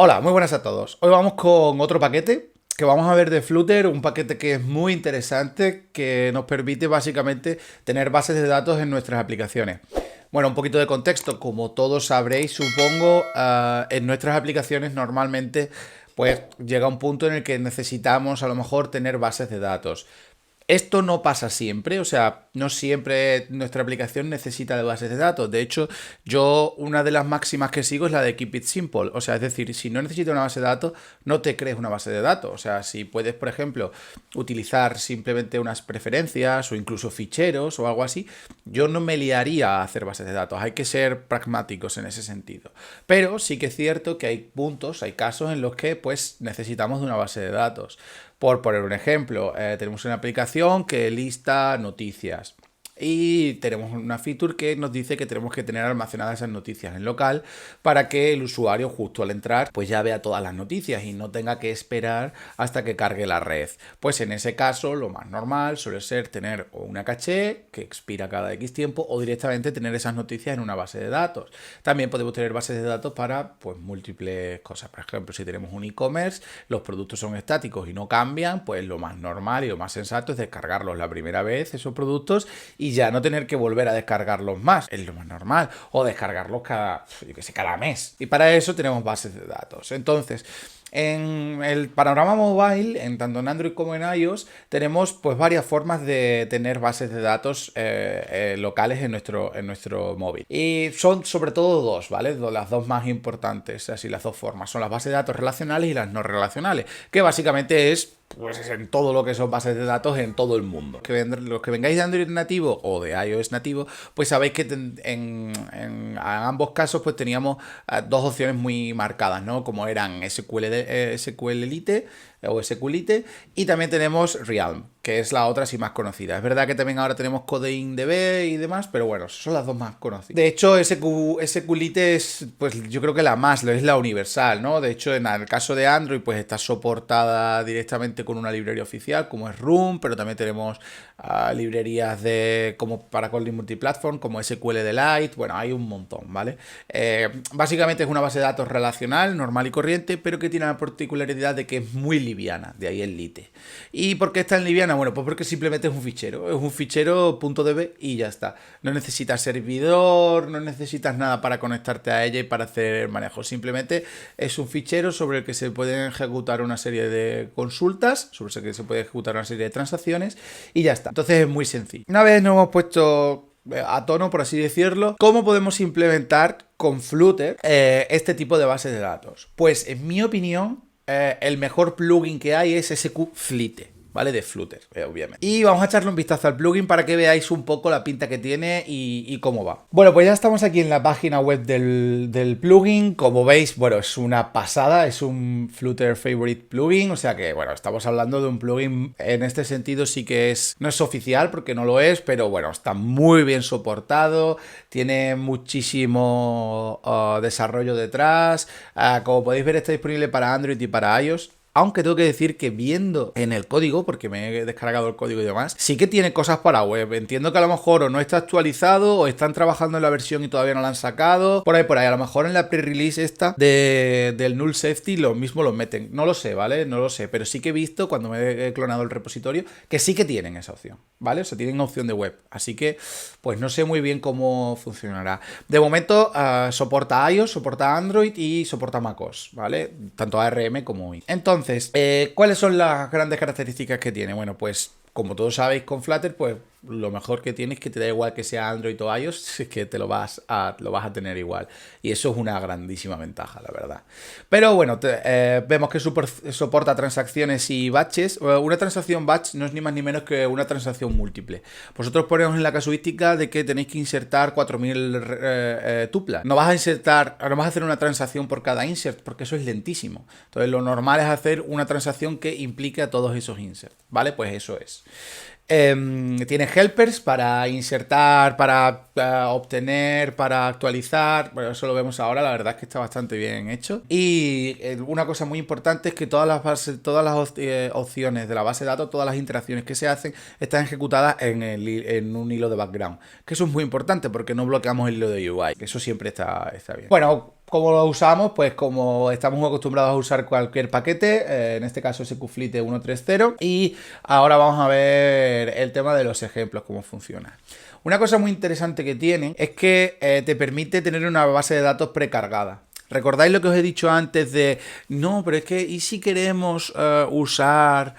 Hola, muy buenas a todos. Hoy vamos con otro paquete que vamos a ver de Flutter, un paquete que es muy interesante, que nos permite básicamente tener bases de datos en nuestras aplicaciones. Bueno, un poquito de contexto, como todos sabréis, supongo, en nuestras aplicaciones normalmente pues llega un punto en el que necesitamos a lo mejor tener bases de datos. Esto no pasa siempre, o sea, no siempre nuestra aplicación necesita de bases de datos. De hecho, yo una de las máximas que sigo es la de Keep It Simple. O sea, es decir, si no necesitas una base de datos, no te crees una base de datos. O sea, si puedes, por ejemplo, utilizar simplemente unas preferencias o incluso ficheros o algo así, yo no me liaría a hacer bases de datos. Hay que ser pragmáticos en ese sentido. Pero sí que es cierto que hay puntos, hay casos en los que pues necesitamos de una base de datos. Por poner un ejemplo, tenemos una aplicación que lista noticias y tenemos una feature que nos dice que tenemos que tener almacenadas esas noticias en local para que el usuario justo al entrar pues ya vea todas las noticias y no tenga que esperar hasta que cargue la red. Pues en ese caso lo más normal suele ser tener una caché que expira cada X tiempo o directamente tener esas noticias en una base de datos. También podemos tener bases de datos para pues múltiples cosas. Por ejemplo, si tenemos un e-commerce, los productos son estáticos y no cambian, pues lo más normal y lo más sensato es descargarlos la primera vez, esos productos, y ya no tener que volver a descargarlos más, es lo más normal, o descargarlos cada mes. Y para eso tenemos bases de datos. Entonces, en el panorama mobile, tanto en Android como en iOS, tenemos pues varias formas de tener bases de datos locales en nuestro móvil. Y son sobre todo dos, ¿vale? Las dos más importantes, así las dos formas. Son las bases de datos relacionales y las no relacionales, que básicamente es pues en todo lo que son bases de datos en todo el mundo. Los que vengáis de Android nativo o de iOS nativo, pues sabéis que en ambos casos pues teníamos dos opciones muy marcadas, ¿no? Como eran SQLite o SQLite, y también tenemos Realm, que es la otra así más conocida. Es verdad que también ahora tenemos CodeInDB y demás, pero bueno, son las dos más conocidas. De hecho, SQLite es, pues yo creo que la más, es la universal, ¿no? De hecho, en el caso de Android, pues está soportada directamente con una librería oficial, como es Room, pero también tenemos librerías como para Kotlin Multiplatform, como SQLite, bueno, hay un montón, ¿vale? Básicamente es una base de datos relacional, normal y corriente, pero que tiene la particularidad de que es muy liviana, de ahí el lite. ¿Y por qué es tan liviana? Bueno, pues porque simplemente es un fichero .db y ya está. No necesitas servidor, no necesitas nada para conectarte a ella y para hacer el manejo. Simplemente es un fichero sobre el que se pueden ejecutar una serie de consultas, sobre el que se puede ejecutar una serie de transacciones y ya está. Entonces es muy sencillo. Una vez nos hemos puesto a tono, por así decirlo, ¿cómo podemos implementar con Flutter este tipo de bases de datos? Pues en mi opinión, el mejor plugin que hay es SQFlite, ¿vale? De Flutter, obviamente. Y vamos a echarle un vistazo al plugin para que veáis un poco la pinta que tiene y cómo va. Bueno, pues ya estamos aquí en la página web del plugin. Como veis, bueno, es una pasada, es un Flutter Favorite plugin, o sea que, bueno, estamos hablando de un plugin en este sentido sí que no es oficial porque no lo es, pero bueno, está muy bien soportado, tiene muchísimo desarrollo detrás. Como podéis ver, está disponible para Android y para iOS. Aunque tengo que decir que viendo en el código, porque me he descargado el código y demás, sí que tiene cosas para web. Entiendo que a lo mejor o no está actualizado o están trabajando en la versión y todavía no la han sacado. Por ahí. A lo mejor en la pre-release esta del Null Safety lo mismo lo meten. No lo sé, ¿vale? No lo sé. Pero sí que he visto cuando me he clonado el repositorio que sí que tienen esa opción, ¿vale? O sea, tienen opción de web. Así que, pues no sé muy bien cómo funcionará. De momento, soporta iOS, soporta Android y soporta macOS, ¿vale? Tanto ARM como UI. Entonces, ¿cuáles son las grandes características que tiene? Bueno, pues como todos sabéis con Flutter, pues lo mejor que tiene es que te da igual que sea Android o iOS, es que lo vas a tener igual. Y eso es una grandísima ventaja, la verdad. Pero bueno, vemos que soporta transacciones y batches. Una transacción batch no es ni más ni menos que una transacción múltiple. Vosotros ponemos en la casuística de que tenéis que insertar 4000 tuplas. No vas a hacer una transacción por cada insert, porque eso es lentísimo. Entonces lo normal es hacer una transacción que implique a todos esos inserts, ¿vale? Pues eso es. Tiene helpers para insertar, para obtener, para actualizar. Bueno, eso lo vemos ahora, la verdad es que está bastante bien hecho. Y una cosa muy importante es que todas las opciones de la base de datos, todas las interacciones que se hacen, están ejecutadas en un hilo de background. Que eso es muy importante porque no bloqueamos el hilo de UI, que eso siempre está bien. Bueno, ¿Cómo lo usamos? Pues como estamos acostumbrados a usar cualquier paquete, en este caso SQFleet 130, y ahora vamos a ver el tema de los ejemplos, cómo funciona. Una cosa muy interesante que tiene es que te permite tener una base de datos precargada. ¿Recordáis lo que os he dicho antes de, no, pero es que, ¿y si queremos usar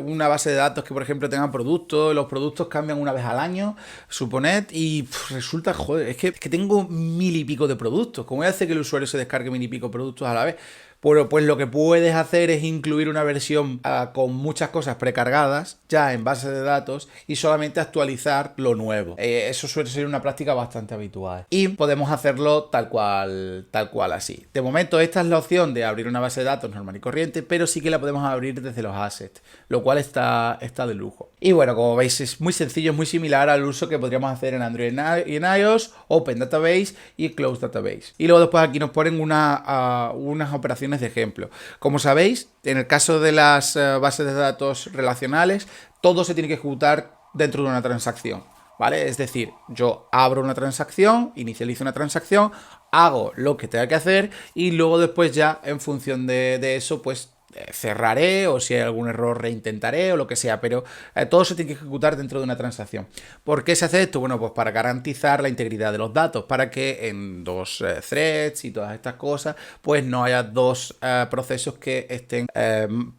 una base de datos que, por ejemplo, tenga productos, los productos cambian una vez al año, suponed, y resulta, joder, es que tengo 1000 y pico de productos, ¿cómo voy a hacer que el usuario se descargue 1000 y pico productos a la vez? Bueno, pues lo que puedes hacer es incluir una versión con muchas cosas precargadas ya en base de datos y solamente actualizar lo nuevo. Eso suele ser una práctica bastante habitual. Y podemos hacerlo tal cual así. De momento esta es la opción de abrir una base de datos normal y corriente, pero sí que la podemos abrir desde los assets, lo cual está de lujo. Y bueno, como veis es muy sencillo, es muy similar al uso que podríamos hacer en Android y en iOS, Open Database y Closed Database. Y luego después aquí nos ponen unas operaciones de ejemplo. Como sabéis, en el caso de las bases de datos relacionales, todo se tiene que ejecutar dentro de una transacción, ¿vale? Es decir, yo abro una transacción, inicializo una transacción, hago lo que tenga que hacer y luego después ya en función de eso, pues cerraré o si hay algún error reintentaré o lo que sea, pero todo se tiene que ejecutar dentro de una transacción. ¿Por qué se hace esto? Bueno, pues para garantizar la integridad de los datos, para que en dos threads y todas estas cosas, pues no haya dos procesos que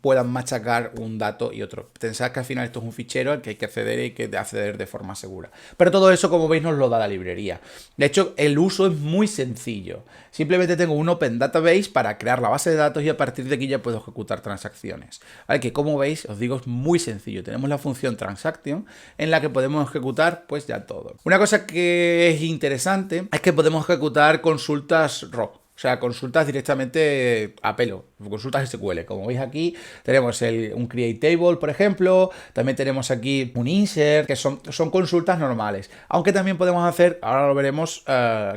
puedan machacar un dato y otro. Pensad que al final esto es un fichero al que hay que acceder y hay que acceder de forma segura. Pero todo eso, como veis, nos lo da la librería. De hecho, el uso es muy sencillo. Simplemente tengo un Open Database para crear la base de datos y a partir de aquí ya puedo ejecutar transacciones. Vale, que como veis, os digo, es muy sencillo. Tenemos la función transaction en la que podemos ejecutar pues ya todo. Una cosa que es interesante es que podemos ejecutar consultas raw. O sea, consultas directamente a pelo, consultas SQL. Como veis aquí, tenemos un create table, por ejemplo. También tenemos aquí un insert, que son consultas normales. Aunque también podemos hacer, ahora lo veremos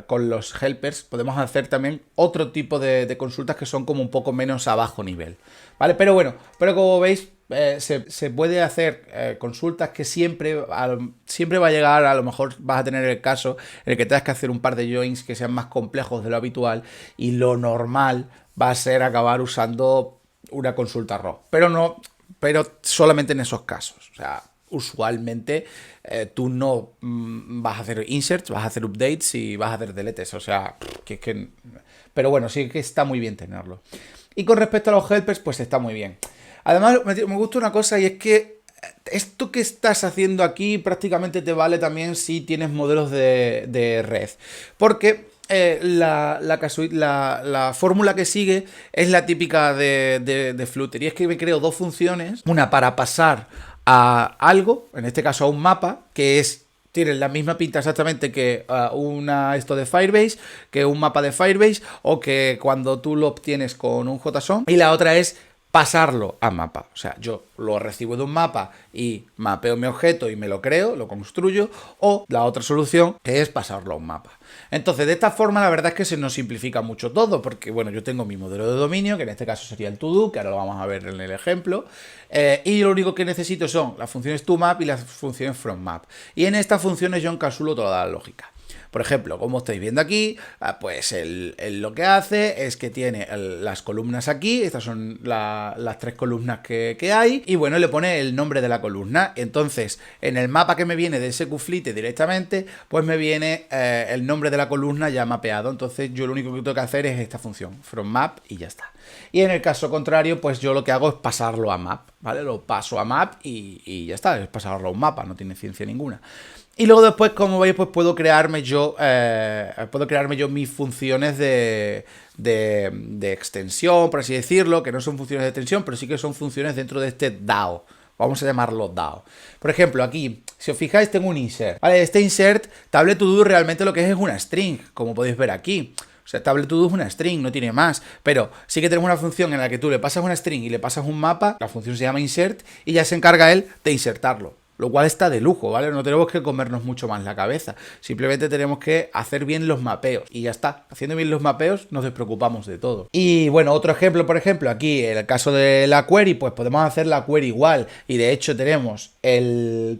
con los helpers, podemos hacer también otro tipo de consultas que son como un poco menos a bajo nivel. ¿Vale? Pero bueno, como veis, se puede hacer consultas que siempre va a llegar, a lo mejor vas a tener el caso en el que tengas que hacer un par de joins que sean más complejos de lo habitual y lo normal va a ser acabar usando una consulta raw, pero solamente en esos casos. O sea, usualmente tú no vas a hacer inserts, vas a hacer updates y vas a hacer deletes, o sea, pero bueno, sí que está muy bien tenerlo. Y con respecto a los helpers, pues está muy bien. Además, me gusta una cosa y es que esto que estás haciendo aquí prácticamente te vale también si tienes modelos de red. Porque la fórmula que sigue es la típica de Flutter. Y es que me creo dos funciones. Una para pasar a algo, en este caso a un mapa, que tiene la misma pinta exactamente que esto de Firebase, que un mapa de Firebase, o que cuando tú lo obtienes con un JSON. Y la otra es pasarlo a mapa. O sea, yo lo recibo de un mapa y mapeo mi objeto y me lo creo, lo construyo, o la otra solución que es pasarlo a un mapa. Entonces, de esta forma, la verdad es que se nos simplifica mucho todo, porque, bueno, yo tengo mi modelo de dominio, que en este caso sería el todo, que ahora lo vamos a ver en el ejemplo, y lo único que necesito son las funciones toMap y las funciones fromMap. Y en estas funciones yo encapsulo toda la lógica. Por ejemplo, como estáis viendo aquí, pues él lo que hace es que tiene las columnas aquí, estas son las tres columnas que hay, y bueno, le pone el nombre de la columna. Entonces, en el mapa que me viene de SQFleet directamente, pues me viene el nombre de la columna ya mapeado. Entonces, yo lo único que tengo que hacer es esta función, fromMap, y ya está. Y en el caso contrario, pues yo lo que hago es pasarlo a map, ¿vale? Lo paso a map y ya está, es pasarlo a un mapa, no tiene ciencia ninguna. Y luego después, como veis, pues puedo crearme yo mis funciones de extensión, por así decirlo, que no son funciones de extensión, pero sí que son funciones dentro de este DAO. Vamos a llamarlo DAO. Por ejemplo, aquí, si os fijáis, tengo un insert. Vale, este insert, table2do realmente lo que es una string, como podéis ver aquí. O sea, table2do es una string, no tiene más. Pero sí que tenemos una función en la que tú le pasas una string y le pasas un mapa, la función se llama insert, y ya se encarga él de insertarlo. lo cual está de lujo, ¿vale? No tenemos que comernos mucho más la cabeza, simplemente tenemos que hacer bien los mapeos y ya está. Haciendo bien los mapeos nos despreocupamos de todo. Y bueno, otro ejemplo, por ejemplo, aquí en el caso de la query, pues podemos hacer la query igual y de hecho tenemos el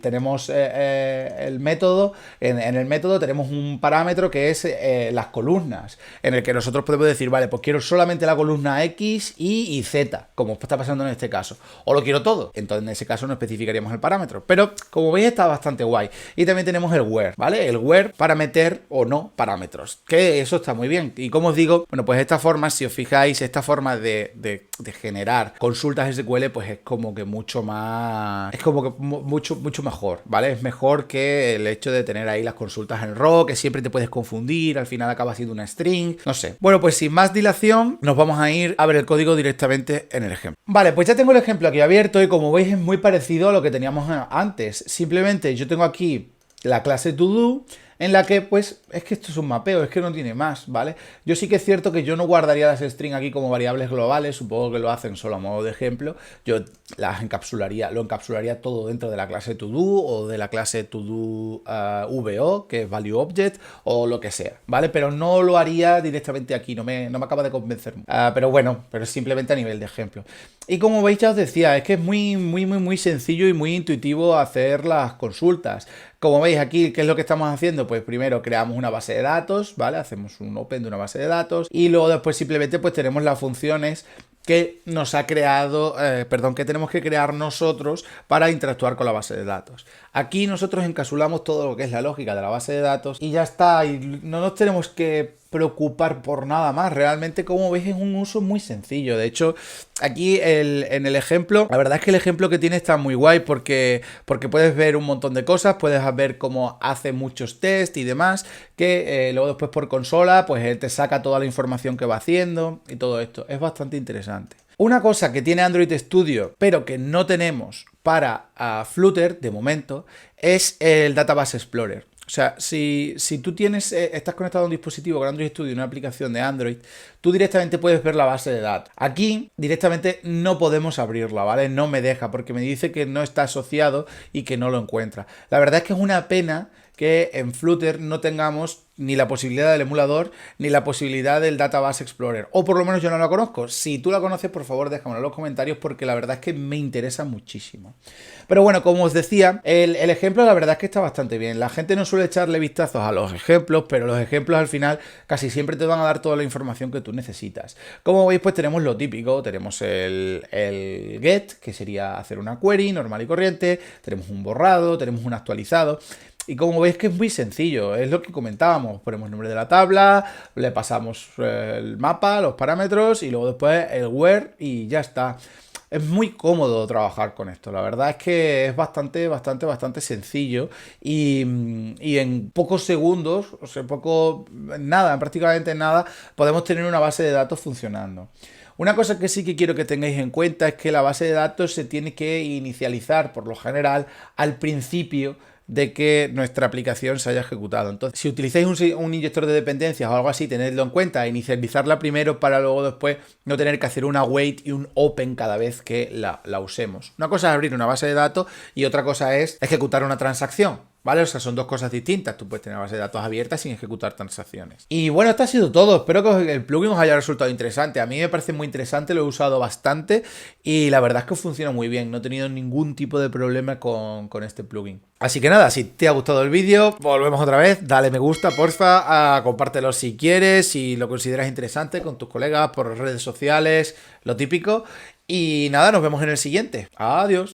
método, en el método tenemos un parámetro que es las columnas, en el que nosotros podemos decir, vale, pues quiero solamente la columna X, Y y Z, como está pasando en este caso, o lo quiero todo, entonces en ese caso no especificaríamos el parámetro, pero como veis está bastante guay. Y también tenemos el where, ¿vale? El where para meter o no parámetros, que eso está muy bien. Y como os digo, bueno, pues esta forma, si os fijáis, esta forma de generar consultas SQL, pues es como que mucho más, es como que mucho mejor, ¿vale? Es mejor que el hecho de tener ahí las consultas en raw, que siempre te puedes confundir, al final acaba siendo una string, no sé. Bueno, pues sin más dilación, nos vamos a ir a ver el código directamente en el ejemplo. Vale, pues ya tengo el ejemplo aquí abierto y como veis es muy parecido a lo que teníamos antes. Simplemente yo tengo aquí la clase todo, en la que, pues, es que esto es un mapeo, es que no tiene más, ¿vale? Yo sí que es cierto que yo no guardaría las strings aquí como variables globales, supongo que lo hacen solo a modo de ejemplo, yo las encapsularía, lo encapsularía todo dentro de la clase todo o de la clase todo VO, que es value object, o lo que sea, ¿vale? Pero no lo haría directamente aquí, no me acaba de convencer. Pero bueno, pero simplemente a nivel de ejemplo. Y como veis ya os decía, es que es muy sencillo y muy intuitivo hacer las consultas. Como veis aquí, ¿qué es lo que estamos haciendo? Pues primero creamos una base de datos, ¿vale? Hacemos un open de una base de datos y luego después simplemente pues tenemos las funciones que nos ha creado, que tenemos que crear nosotros para interactuar con la base de datos. Aquí nosotros encapsulamos todo lo que es la lógica de la base de datos y ya está, y no nos tenemos que preocupar por nada más. Realmente, como veis, es un uso muy sencillo. De hecho, aquí en el ejemplo, la verdad es que el ejemplo que tiene está muy guay porque puedes ver un montón de cosas, puedes ver cómo hace muchos test y demás, que luego después por consola, pues él te saca toda la información que va haciendo y todo esto. Es bastante interesante. Una cosa que tiene Android Studio, pero que no tenemos para Flutter de momento, es el Database Explorer. O sea, si tú estás conectado a un dispositivo con Android Studio, una aplicación de Android, tú directamente puedes ver la base de datos. Aquí directamente no podemos abrirla, ¿vale? No me deja porque me dice que no está asociado y que no lo encuentra. La verdad es que es una pena que en Flutter no tengamos ni la posibilidad del emulador ni la posibilidad del Database Explorer, o por lo menos yo no la conozco. Si tú la conoces, por favor déjamelo en los comentarios porque la verdad es que me interesa muchísimo. Pero bueno, como os decía, el ejemplo la verdad es que está bastante bien. La gente no suele echarle vistazos a los ejemplos, pero los ejemplos al final casi siempre te van a dar toda la información que tú necesitas. Como veis, pues tenemos lo típico, tenemos el get, que sería hacer una query normal y corriente, tenemos un borrado, tenemos un actualizado. Y como veis que es muy sencillo, es lo que comentábamos, ponemos el nombre de la tabla, le pasamos el mapa, los parámetros y luego después el where y ya está. Es muy cómodo trabajar con esto, la verdad es que es bastante sencillo y en pocos segundos, o sea, nada, prácticamente nada, podemos tener una base de datos funcionando. Una cosa que sí que quiero que tengáis en cuenta es que la base de datos se tiene que inicializar por lo general al principio de que nuestra aplicación se haya ejecutado. Entonces, si utilizáis un inyector de dependencias o algo así, tenedlo en cuenta, inicializarla primero para luego después no tener que hacer una wait y un open cada vez que la usemos. Una cosa es abrir una base de datos y otra cosa es ejecutar una transacción, ¿vale? O sea, son dos cosas distintas. Tú puedes tener una base de datos abierta sin ejecutar transacciones. Y bueno, esto ha sido todo. Espero que el plugin os haya resultado interesante. A mí me parece muy interesante, lo he usado bastante y la verdad es que funciona muy bien. No he tenido ningún tipo de problema con este plugin. Así que nada, si te ha gustado el vídeo, volvemos otra vez, dale me gusta, porfa, compártelo si quieres, si lo consideras interesante con tus colegas, por redes sociales, lo típico. Y nada, nos vemos en el siguiente. Adiós.